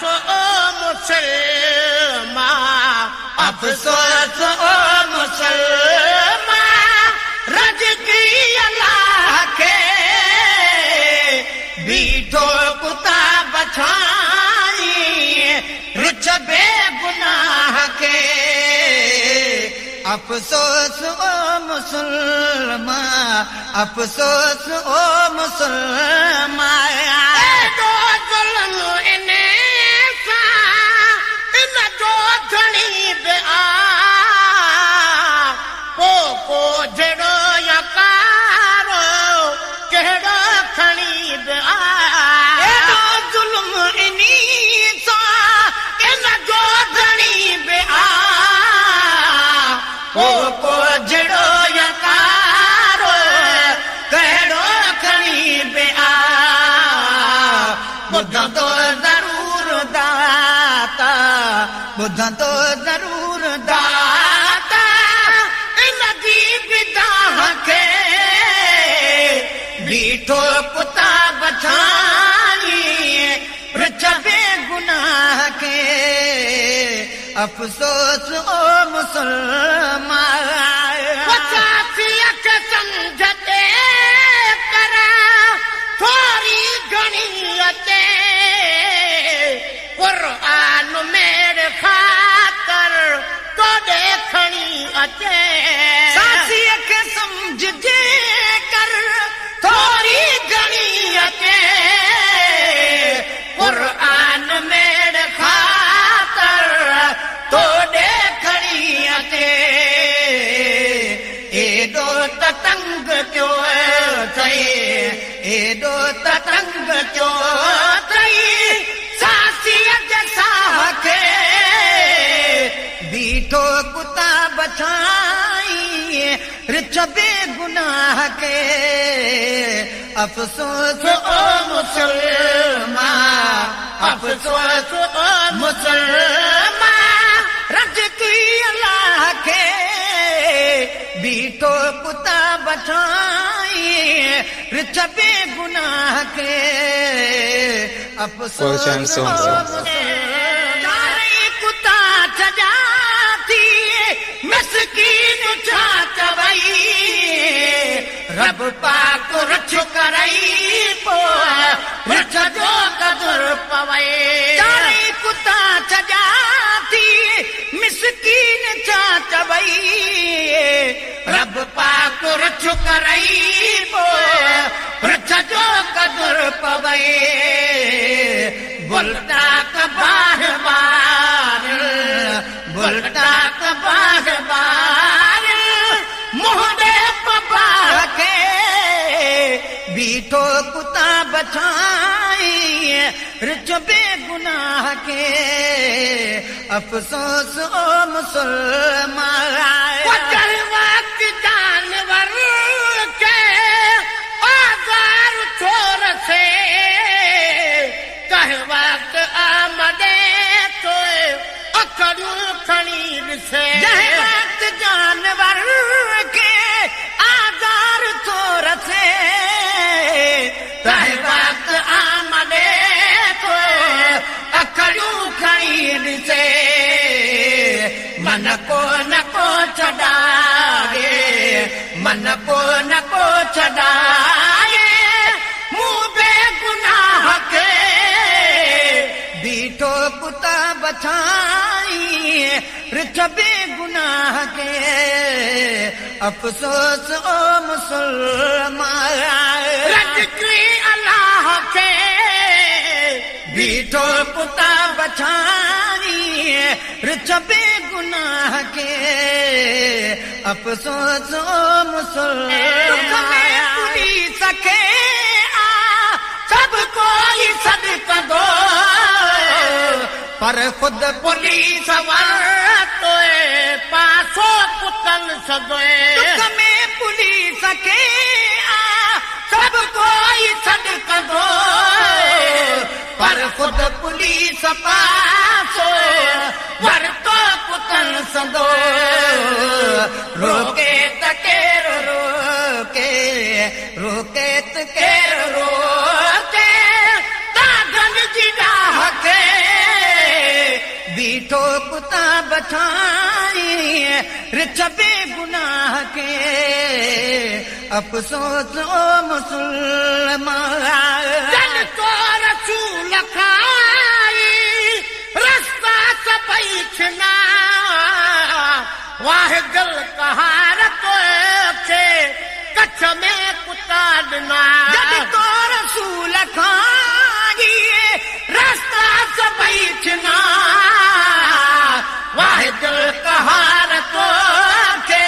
ओ मुसलमान अफ़सोस ओ मुसलमान रज की अल्लाह के बीठो कुता बछाई रिच बेगुनाह के अफ़सोस ओ मुसलमान अफ़सोस ओ मुसलमान एॾो ज़ुल्म इने सां इन जो घणी बि को जहिड़ो यकारो कहिड़ो खणी बि एॾो ज़ुल्म इनी सां इन जो घणी बि को जहिड़ो यकारो कहिड़ो खणी बि ॿुधंदो ज़रूर दाता ॿुधंदो ज़रूर दाता इन जी बिदाह खे बीठो कुता बछाई रिच बेगुनाह खे अफ़सोस ओ मुसलमान पचासीअ खे सम्झते कर थोरी घणी अचे क़ुर्आन मेरे ख़ातिर तोॾे खणी अचे सासीअ खे सम्झजे कर थोरी घणी अचे क़ुर्आन मेरे ख़ातिर तोॾे खणी अचे एॾो त तंग थियो अथई एॾो त तंग थियो अथई सासीअ जे साह खे बीठो कुता बछाई रिच बेगुनाह खे अफ़सोस ओ मुसलमान अफ़सोस ओ मुसलमान रज की अल्लाह खे बीठो कुता बछाई रिच बेगुनाह खे अफ़सोस ओ मुसलमान कुता सजा थी मिसकीन छा चवई रब पाक रछ करई पो रछ जो कदर पवई कुता सजा थी मिसकीन छा चवई रब पाक रछ करई पो रछ जो कदर पवई बुलटा कबाह बार बुलटा कबाह बार मोहरे पपा के बीठो कुता बछाई रिच बेगुनाह के अफ़सोस ओ मुसलमान वक्त जानवर के आज़ार छोर से कह वक्त आमदे तो अखड़ियूं खणी ॾिसे वक्त जानवर के आज़ार छोर से कह वक्त आमदे तो अखड़ियूं खणी ॾिसे मन को न को छॾाए मन को न को छॾाए मूं बेगुनाह खे बीठो कुता बछाई रिच बेगुनाह के अफ़सोस ओ मुसलमान रज की अल्लाह के बीठो कुता बछाई रिच बेगुनाह के अफ़सोस ओ मुसलमान पुलिस खे सब कोई सदको पर खुद पुलिस तो पासो पुतल सदोए दुख में पुलिस के सब कोई सदको पर खुद पुलिस पासो वरतो पुतल सदो रोके त केर रोके रोके त केर रोके दागन जी डाह के बीठो कुता बछाई रिछ बेगुनाह के अफ़सोस ओ मुसलमान जन तो रसूल खाई रस्ता सभई छिना वाह दिल कहार खे कच्छ में कुता ॾिना जन तो रसूल खाई रस्ता सभई छिना वाह दिल कहार खे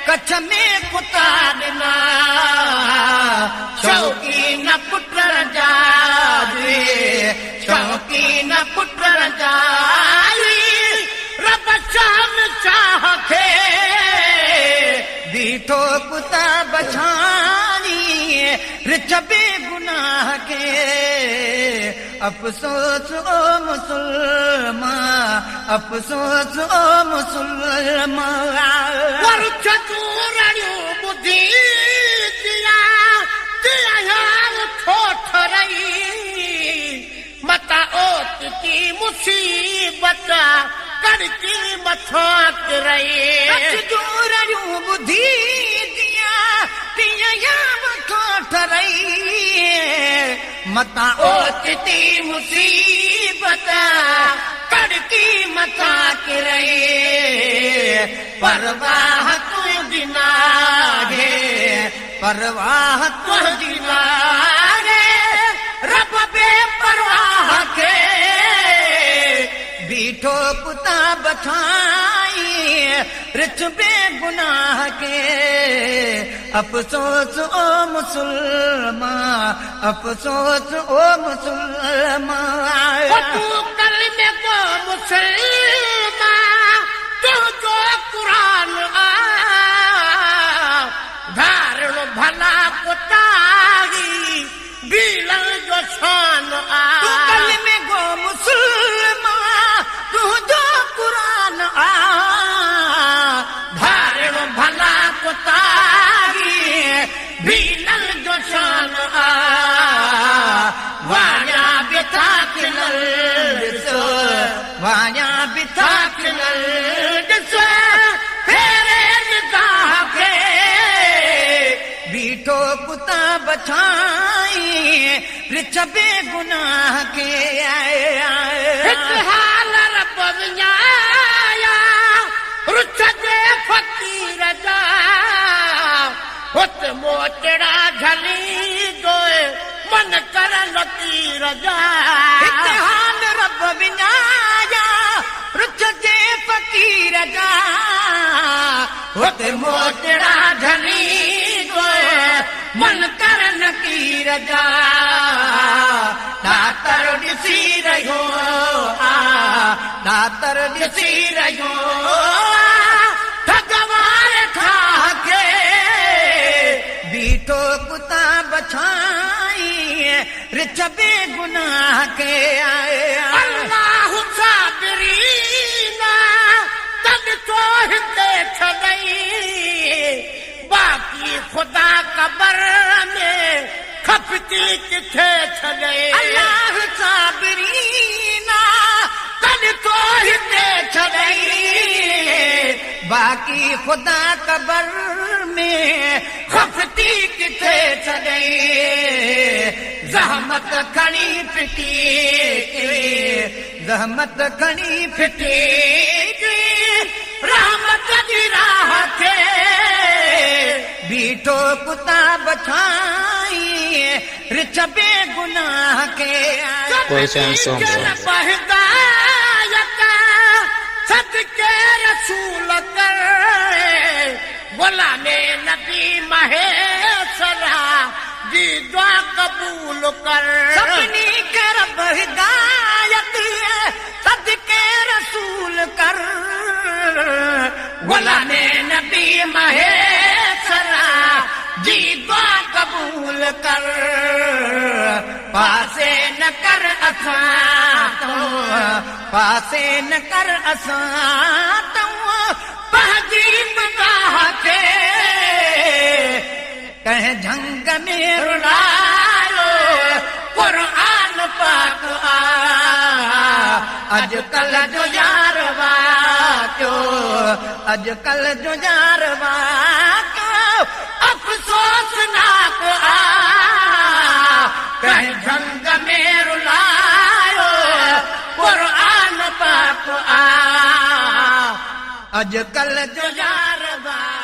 कच्छ में कुता ॾिना शौक़ीन पुट जाए शौक़ीन पुट जाए रब शाम चाह खे बीठो कुता बछाई रिछ बेगुनाह के अफ़सोस ओ मुसलमान अफ़सोस ओ मुसलमान वरुछ चूरणियूं ॿुधी दिया दिया ठोठ रही मता ओत की मुसीबत कड़की मथां किरई चूरणियूं ॿुधी दिया दिया ठोठ रही मता ओचती मुसीबत कड़की मथा किरई परवाह तुझी नाहे परवाह तुझी नाहे रब बेपरवाह के बीठो कुता बछाई रिछ बेगुनाह के अफ़सोस ओ मुसलमान अफ़सोस ओ मुसलमान तू कलमे को मुसलमान तुझो कुरान आ धारण भला कुताही बीलल जो शान आ तू कलमे को मुसलमान तुझो कुरान आ धारण भला कुताही बीलल जो शान आ वाया बिथा खिलल ॾिसो वाया बिथा खिलल ॾिसो फेरे निगाह खे बीठो कुता बछाई रिछ बेगुनाह के हिकु हाल रब विञाया रुछ जे फ़क़ीर जा हुत मोचड़ा झली दोए मन कर लकीर जा हिकु हाल रब विञाया रुछ जे फ़क़ीर जा हुत मोचड़ा झली दोए मन कर लकीर जा दातर ॾिसी रहियो दातर ॾिसी रहियो ठगवार ठाह के बीठो कुता बछाई रिछ बेगुनाह के अल्लाह साबिरीना तब तो हिते छॾई बाक़ी खुदा कबर में खपती किथे छॾे अल्लाह साबिरीना तब तो हिते छॾई बाक़ी खुदा कबर में खपती किथे छॾई ज़हमत खणी फिटी ज़हमत खणी फिटी रहमत जी राह थे बीठो कुता बछाई रिछ बेगुनाह के सदके रसूल कर गुलामे नबी महेशरा जी दुआ कबूल कर सभिनी के रब हिदायत सदके रसूल कर गुलामे नबी महेशरा जी दुआ कबूल कर पासे न कर असां तो पासे न कर असां तो पंहिंजी निगाह खे कंहिं झंग में रुलायो क़ुरान पाक अॼुकल्ह जो यार वाक्यो अॼुकल्ह जो यार वाक्यो अफ़सोसनाक आ कंहिं झंग में रुलायो क़ुर्आन पाक आ अॼुकल्ह जो यार वाक्यो